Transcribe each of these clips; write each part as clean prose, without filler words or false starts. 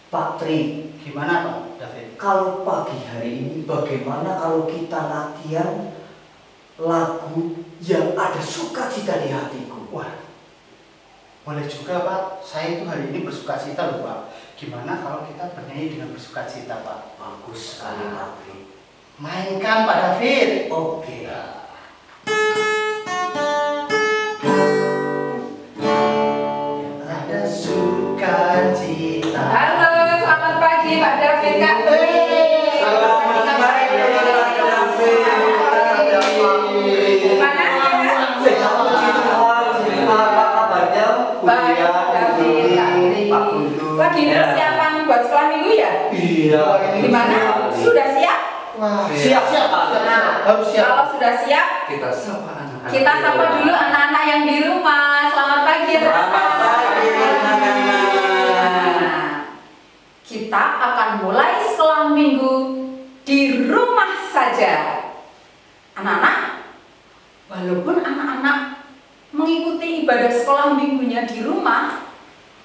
Pak Tri, Gimana Pak David? kalau pagi hari ini bagaimana kalau kita latihan lagu yang ada sukacita di hatiku? Wah, boleh juga Pak. Saya itu hari ini bersukacita loh Pak. Gimana kalau kita bernyanyi dengan bersukacita Pak? Bagus sekali Pak Tri. Mainkan Pak David. Oke. Ada sukacita. Halo, selamat pagi Pak David, Kak. Selamat pagi Pak David. Gimana? Apa kabarnya? Baik, Pak David, Kak Tri. Pak Guntur. Lagi persiapan buat sekolah minggu ya? Iya. Gimana? Sudah siap? Wah, Siap. Harus siap. Kalau sudah siap, Kita sapa anak-anak. kita sapa dulu anak-anak yang di rumah. Selamat pagi, Selamat pagi, anak-anak. Nah, kita akan mulai sekolah minggu di rumah saja. Anak-anak, walaupun anak-anak mengikuti ibadah sekolah minggunya di rumah,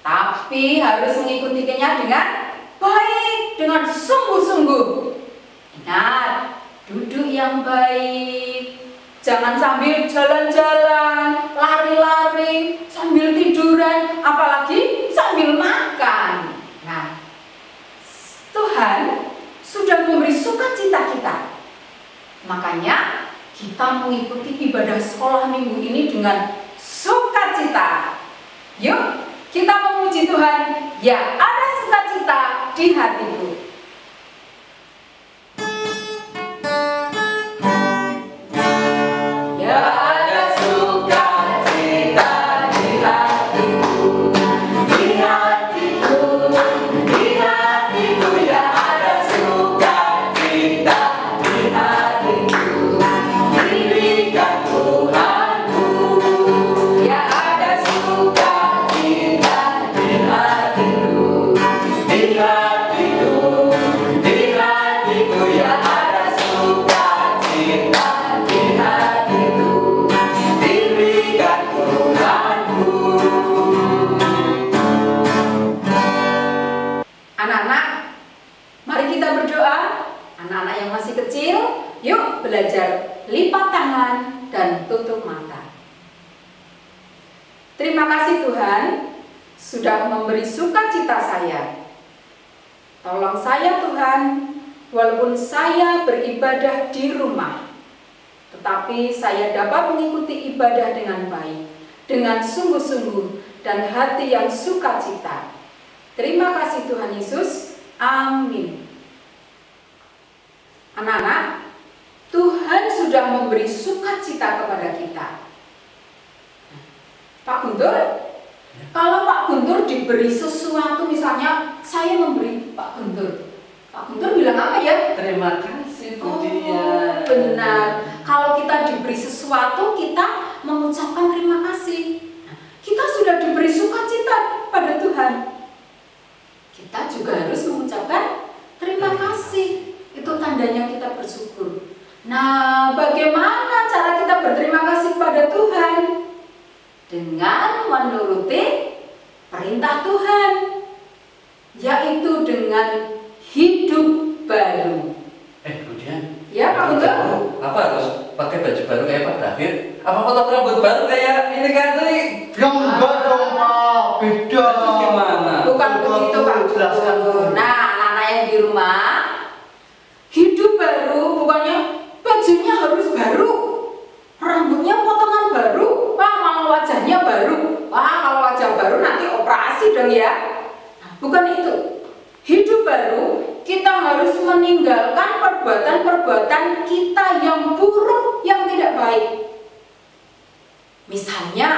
tapi harus mengikutinya dengan baik, dengan sungguh-sungguh. Ingat, duduk yang baik, jangan sambil jalan-jalan, lari-lari, sambil tiduran, apalagi sambil makan. Nah, Tuhan sudah memberi sukacita kita. Makanya kita mengikuti ibadah sekolah minggu ini dengan sukacita. Yuk, kita memuji Tuhan. Ya, ada sukacita di hatiku. Ya, ada sukacita di hatiku, di hatiku, di hatiku. Ya, ada sukacita di hatiku, diberikan Tuhanku. Ya, ada sukacita di hatiku, di hatiku, di hatiku. Ya, ada sukacita di hatiku, diberikan Tuhanku. Anak-anak, mari kita berdoa. Anak-anak yang masih kecil, yuk belajar lipat tangan dan tutup mata. Terima kasih Tuhan sudah memberi sukacita saya. Tolong saya Tuhan, walaupun saya beribadah di rumah, tetapi saya dapat mengikuti ibadah dengan baik, dengan sungguh-sungguh dan hati yang sukacita. Terima kasih Tuhan Yesus. Amin. Anak-anak, Tuhan sudah memberi sukacita kepada kita. Pak Guntur, kalau Pak Guntur diberi sesuatu, misalnya saya memberi Pak Guntur bilang apa ya? Terima kasih Bu Oh, Dian. benar. Kalau kita diberi sesuatu, kita mengucapkan terima kasih. Kita sudah diberi sukacita pada Tuhan. Kita juga harus mengucapkan terima kasih. Itu tandanya kita bersyukur. Nah, bagaimana cara kita berterima kasih kepada Tuhan? Dengan menuruti perintah Tuhan, yaitu dengan hidup baru. Bu Dian. Ya, Pak Guntur? Apa harus pakai baju baru kayak Pak David? Apa potong rambut baru kayak ini kan tadi? Yang enggak dong Pak, beda. Terus gimana? Bukan begitu Pak Jelaskan. Nah, anak-anak yang di rumah, hidup baru bukannya bajunya harus baru, rambutnya potongan baru, wah malah wajahnya baru. Wah, kalau wajah baru nanti operasi dong ya. Nah, bukan itu. Hidup baru, kita harus meninggalkan perbuatan-perbuatan kita yang buruk, yang tidak baik. Misalnya,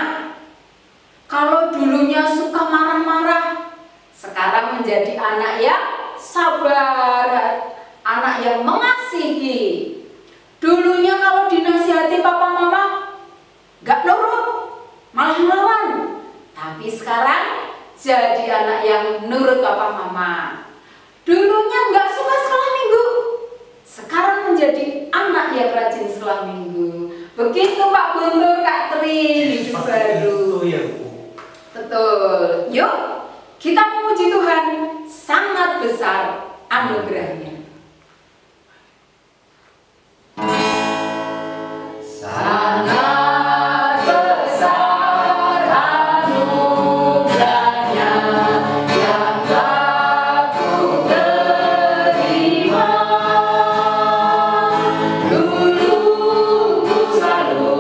kalau dulunya suka marah-marah, sekarang menjadi anak yang sabar, anak yang mengasihi. Dulunya kalau dinasihati papa mama gak nurut, malah melawan. Tapi sekarang jadi anak yang nurut papa mama. Dulunya gak suka sekolah minggu, sekarang menjadi anak yang rajin sekolah minggu. Begitu Pak Guntur, Kak Tri, hidup baru. Ya, Bu. Betul. Yuk, kita memuji Tuhan, sangat besar anugerahnya. Sangat besar anugerahnya yang telah ku terima. Dulu ku selalu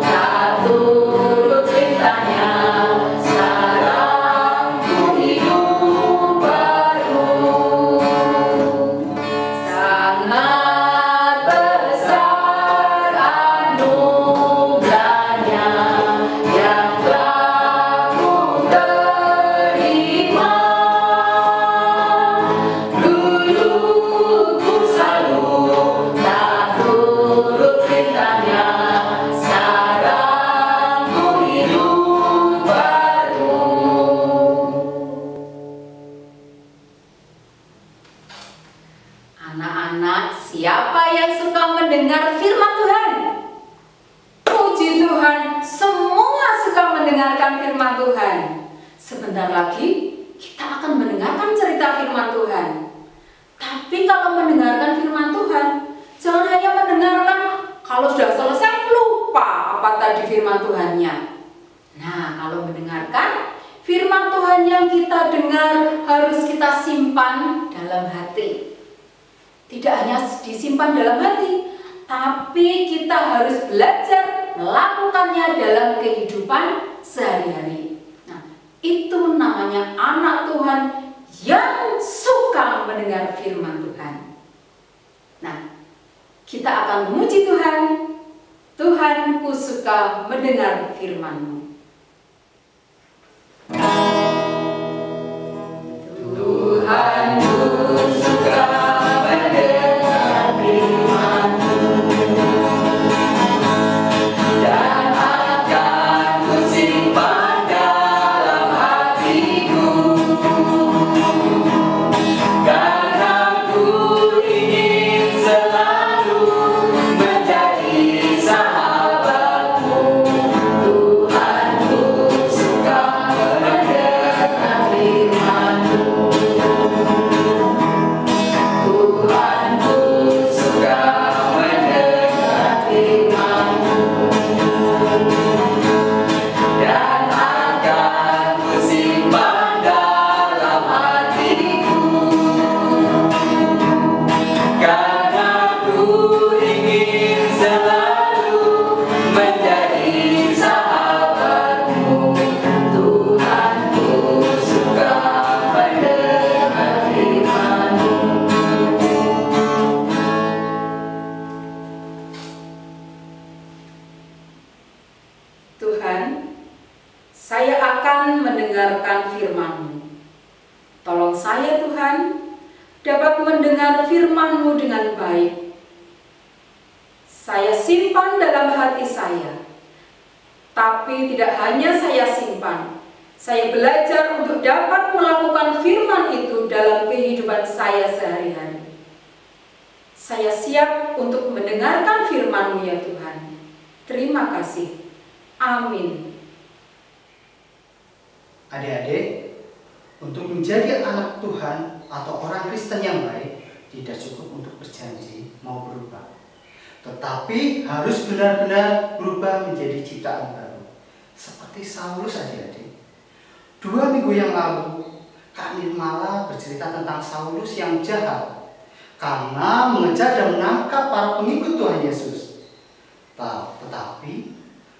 tak turut perintahnya, sekarang ku hidup baru. Sangat besar anugerahnya yang telah ku terima. Dulu ku selalu tak turut perintahnya, sekarang ku hidup baru. Anak-anak, siapa yang suka mendengar firman Tuhan? Puji Tuhan, semua suka mendengarkan firman Tuhan. Sebentar lagi kita akan mendengarkan cerita firman Tuhan. Tapi kalau mendengarkan firman Tuhan, jangan hanya mendengarkan, kalau sudah selesai lupa apa tadi firman Tuhannya. Nah, kalau mendengarkan firman Tuhan yang kita dengar harus kita simpan dalam hati. Tidak hanya disimpan dalam hati, tapi kita harus belajar melakukannya dalam kehidupan sehari-hari. Nah, itu namanya anak Tuhan yang suka mendengar firman Tuhan. Nah, kita akan memuji Tuhan. Tuhan, ku suka mendengar firman-Mu. Tuhan, ku suka mendengar firman-Mu, dan akan ku simpan dalam hatiku, karena ku ingin selalu menjadi sahabat-Mu. Tuhan, ku suka mendengar firman-Mu. Tuhan, ku suka mendengar firman-Mu, dan akan ku simpan dalam hatiku, karena ku ingin selalu menjadi sahabat-Mu. Tuhan, ku suka mendengar firman-Mu. Tuhan, saya akan mendengarkan firman-Mu. Tolong saya, Tuhan, dapat mendengar firman-Mu dengan baik. Saya simpan dalam hati saya. Tapi tidak hanya saya simpan, saya belajar untuk dapat melakukan firman itu dalam kehidupan saya sehari-hari. Saya siap untuk mendengarkan firman-Mu ya Tuhan. Terima kasih. Amin. Adik-adik, untuk menjadi anak Tuhan atau orang Kristen yang baik, tidak cukup untuk berjanji mau berubah, tetapi harus benar-benar berubah menjadi ciptaan baru. Seperti Saulus, adik-adik. 2 minggu yang lalu, Kak Nirmala bercerita tentang Saulus yang jahat karena mengejar dan menangkap para pengikut Tuhan Yesus. Tetapi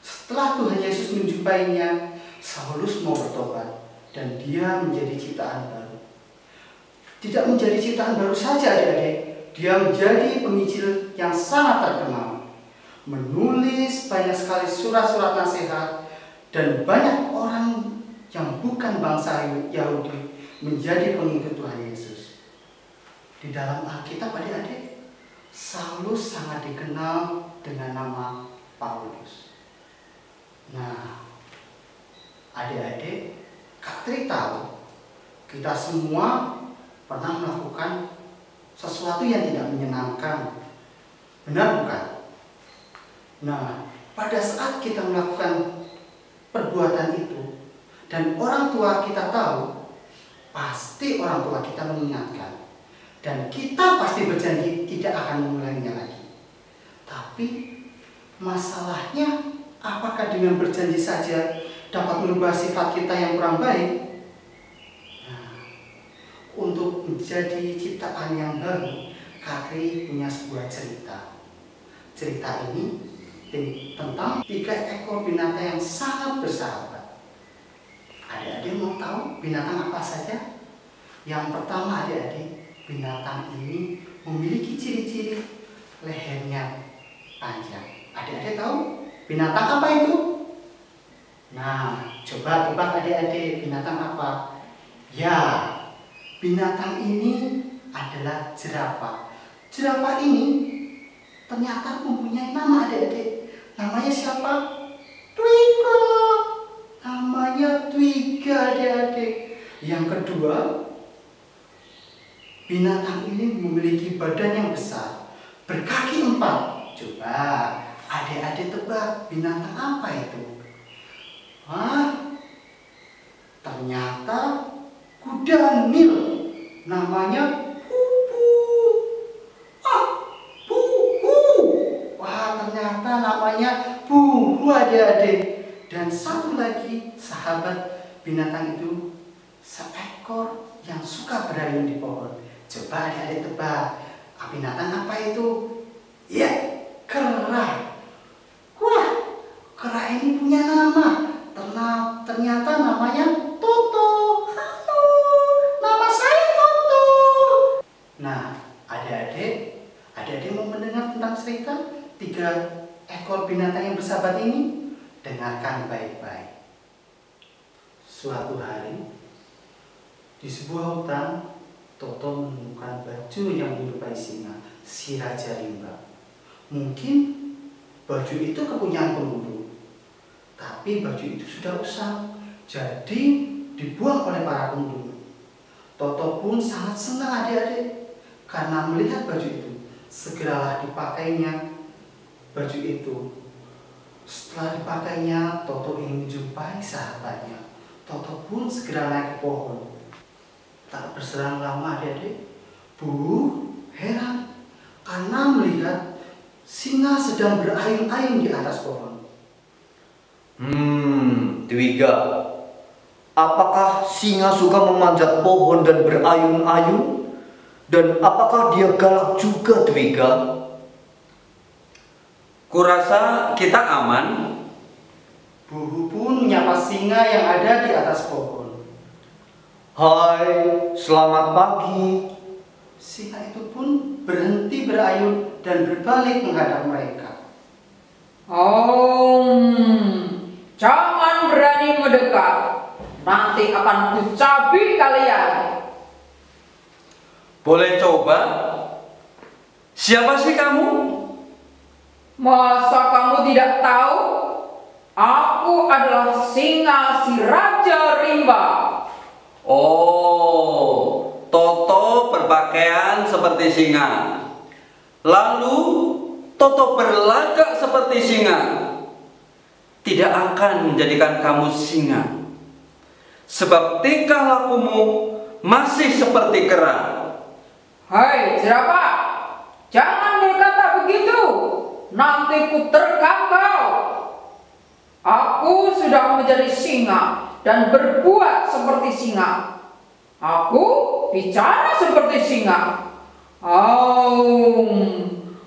setelah Tuhan Yesus menjumpainya, Saulus mau bertobat dan dia menjadi ciptaan baru. Tidak menjadi ciptaan baru saja, adik-adik, dia menjadi penginjil yang sangat terkenal, menulis banyak sekali surat-surat nasihat, dan banyak orang yang bukan bangsa Yahudi menjadi pengikut Tuhan Yesus. Di dalam Alkitab adik-adik, Saulus sangat dikenal dengan nama Paulus. Nah, adik-adik, Kak Tri tahu kita semua pernah melakukan sesuatu yang tidak menyenangkan. Benar bukan? Nah, pada saat kita melakukan perbuatan itu dan orang tua kita tahu, pasti orang tua kita mengingatkan. Dan kita pasti berjanji tidak akan mengulanginya lagi. Tapi masalahnya, apakah dengan berjanji saja dapat merubah sifat kita yang kurang baik? Nah, untuk menjadi ciptaan yang baru, Kak Tri punya sebuah cerita. Cerita ini tentang 3 ekor binatang yang sangat bersahabat. Adik-adik mau tahu binatang apa saja? Yang pertama adik-adik, binatang ini memiliki ciri-ciri lehernya panjang. Adik-adik tahu binatang apa itu? Nah, coba tebak adik-adik, binatang apa? Ya, binatang ini adalah jerapah. Jerapah ini ternyata mempunyai nama adik-adik. Namanya siapa? Twiga. Namanya Twiga adik-adik. Yang kedua, binatang ini memiliki badan yang besar, berkaki 4. Coba adik-adik tebak binatang apa itu? Ternyata kuda Nil. Namanya Pupu. Pupu. Wah, ternyata namanya Pupu adik-adik. Dan satu lagi sahabat binatang itu, seekor yang suka berayun di pohon. Coba adik-adik tebak, binatang apa itu? Ya, kera. Wah, kera ini punya nama. Ternyata namanya Toto. Halo, nama saya Toto. Nah, adik-adik mau mendengar tentang cerita 3 ekor binatang yang bersahabat ini? Dengarkan baik-baik. Suatu hari, di sebuah hutan, Toto menemukan baju yang menyerupai singa, si Raja Rimba. Mungkin baju itu kepunyaan pemburu, tapi baju itu sudah usang, jadi dibuang oleh para pemburu. Toto pun sangat senang adik-adik karena melihat baju itu. Segeralah dipakainya baju itu. Setelah dipakainya, Toto ingin menjumpai sahabatnya. Toto pun segera naik ke pohon. Tak berselang lama adik-adik, heran karena melihat singa sedang berayun-ayun di atas pohon. Twiga, apakah singa suka memanjat pohon dan berayun-ayun? Dan apakah dia galak juga, Twiga? Kurasa kita aman. Buhu pun menyapa singa yang ada di atas pohon. Hai, selamat pagi. Singa itu pun berhenti berayun dan berbalik menghadap mereka. Jangan berani mendekat. Nanti akan kucabik kalian. Boleh coba? Siapa sih kamu? Masa kamu tidak tahu? Aku adalah singa si Raja Rimba. Oh, Toto berpakaian seperti singa. Lalu Toto berlagak seperti singa. Tidak akan menjadikan kamu singa. Sebab tingkah lakumu masih seperti kera. Hai jerapah, jangan berkata begitu. Nanti ku terkam kau. Aku sudah menjadi singa dan berbuat seperti singa. Aku bicara seperti singa.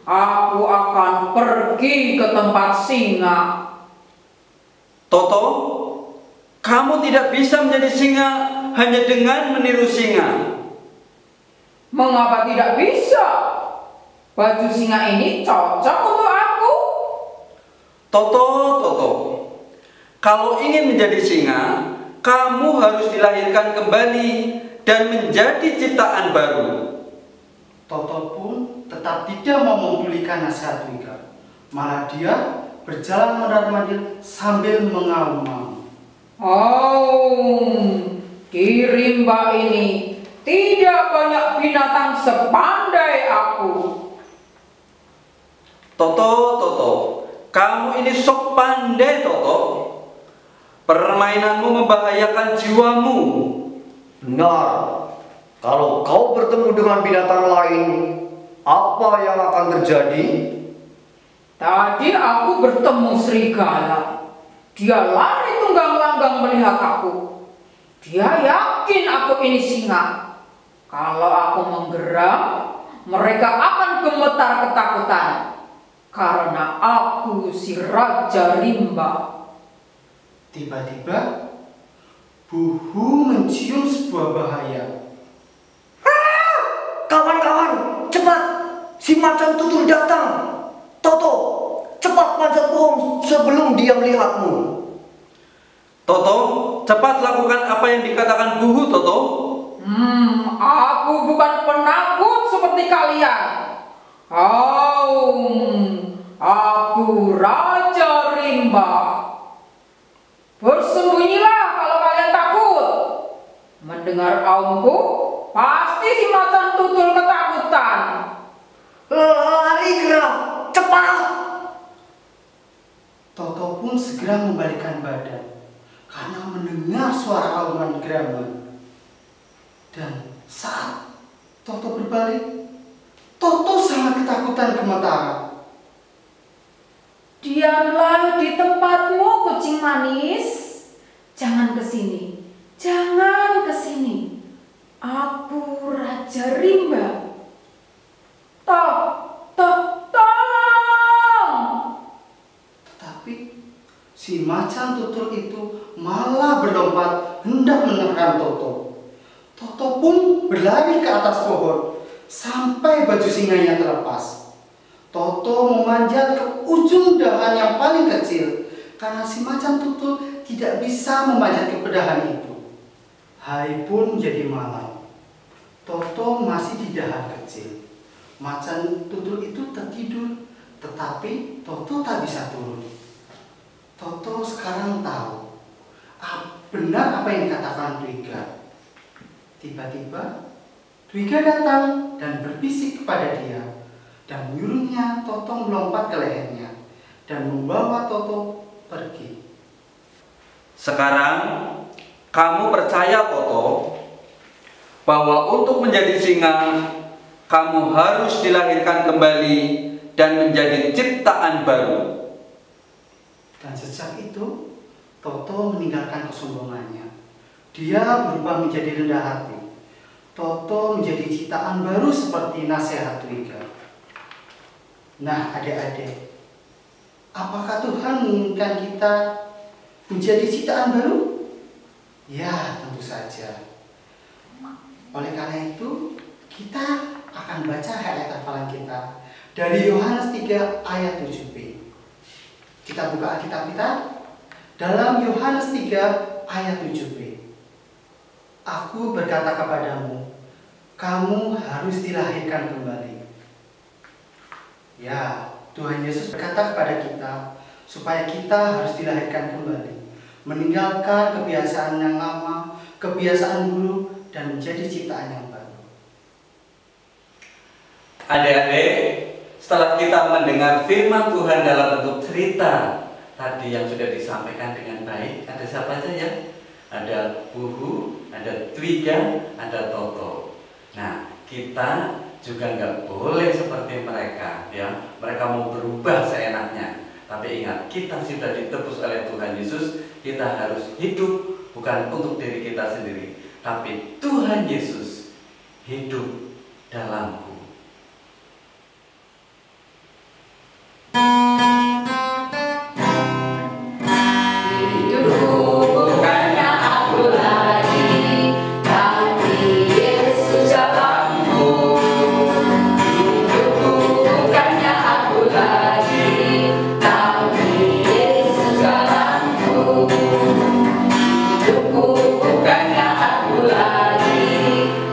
Aku akan pergi ke tempat singa. Toto, kamu tidak bisa menjadi singa hanya dengan meniru singa. Mengapa tidak bisa? Baju singa ini cocok untuk aku. Toto, kalau ingin menjadi singa, kamu harus dilahirkan kembali dan menjadi ciptaan baru. Toto pun tetap tidak mau mempedulikan nasihat Wika. Malah dia berjalan mondar-mandir sambil mengaum-ngaum. Di rimba ini tidak banyak binatang sepandai aku. Toto, kamu ini sok pandai, Toto. Permainanmu membahayakan jiwamu. Benar. Kalau kau bertemu dengan binatang lain, apa yang akan terjadi? Tadi aku bertemu serigala. Dia lari tunggang-langgang melihat aku. Dia yakin aku ini singa. Kalau aku menggeram, mereka akan gemetar ketakutan. Karena aku si Raja Rimba. Tiba-tiba, Buhu mencium sebuah bahaya. Kawan-kawan, cepat! Si macan tutul datang. Toto, cepat panjat pohon sebelum dia melihatmu. Toto, cepat lakukan apa yang dikatakan Buhu, Toto. Aku bukan penakut seperti kalian. Aku Raja Rimba. Bersembunyilah kalau kalian takut. Mendengar aumku, pasti si macan tutul ketakutan. Lari gerak, cepat! Toto pun segera membalikkan badan karena mendengar suara auman geraman. Dan saat Toto berbalik, Toto sangat ketakutan gemetaran. Diamlah di tempatmu, kucing manis. Jangan kesini. Jangan kesini. Aku Raja Rimba. Tolong! Tetapi si macan tutul itu malah berlompat hendak menerkam Toto. Toto pun berlari ke atas pohon sampai baju singanya terlepas. Toto memanjat ke ujung dahan yang paling kecil karena si macan tutul tidak bisa memanjat ke dahan itu. Hari pun menjadi malam. Toto masih di dahan kecil. Macan tutul itu tertidur, tetapi Toto tak bisa turun. Toto sekarang tahu benar apa yang dikatakan Dwiga. Tiba-tiba Dwiga datang dan berbisik kepada dia dan menyuruhnya Toto melompat ke lehernya dan membawa Toto pergi. Sekarang kamu percaya, Toto, bahwa untuk menjadi singa kamu harus dilahirkan kembali dan menjadi ciptaan baru. Dan sejak itu Toto meninggalkan kesombongannya. Dia berubah menjadi rendah hati. Toto menjadi ciptaan baru seperti nasihat Dwiga. Nah, adik-adik, apakah Tuhan menginginkan kita menjadi ciptaan baru? Ya, tentu saja. Oleh karena itu, kita akan baca ayat hafalan kita dari Yohanes 3 ayat 7b. Kita buka Alkitab kita dalam Yohanes 3 ayat 7b. Aku berkata kepadamu, kamu harus dilahirkan kembali. Ya, Tuhan Yesus berkata kepada kita supaya kita harus dilahirkan kembali, meninggalkan kebiasaan yang lama, kebiasaan buruk, dan menjadi ciptaan yang baru. Adik-adik, setelah kita mendengar firman Tuhan dalam bentuk cerita tadi yang sudah disampaikan dengan baik, ada siapa saja ya? Ada Buhu, ada Dwiga, ada Toto. Nah, kita juga nggak boleh seperti mereka, ya. Mereka mau berubah seenaknya. Tapi ingat, kita sudah ditebus oleh Tuhan Yesus. Kita harus hidup bukan untuk diri kita sendiri, tapi Tuhan Yesus hidup dalamku. Bukannya aku lagi,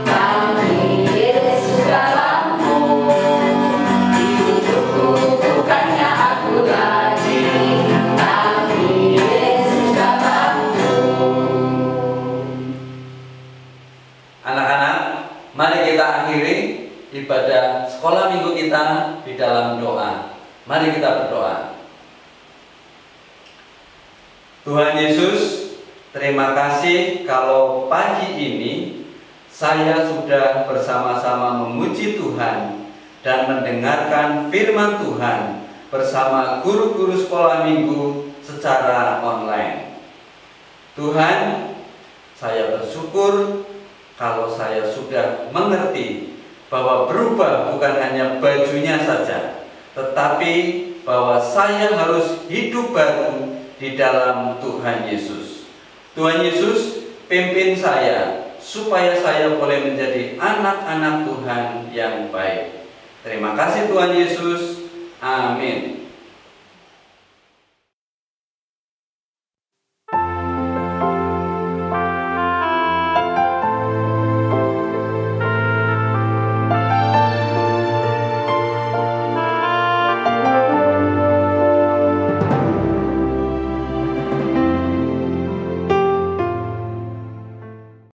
tapi Yesus dalam kita akhiri ibadah sekolah minggu kita di dalam doa. Mari kita berdoa. Tuhan Yesus, terima kasih kalau pagi ini saya sudah bersama-sama memuji Tuhan dan mendengarkan firman Tuhan bersama guru-guru sekolah minggu secara online. Tuhan, saya bersyukur kalau saya sudah mengerti bahwa berubah bukan hanya bajunya saja, tetapi bahwa saya harus hidup baru di dalam Tuhan Yesus. Tuhan Yesus, pimpin saya supaya saya boleh menjadi anak-anak Tuhan yang baik. Terima kasih Tuhan Yesus. Amin.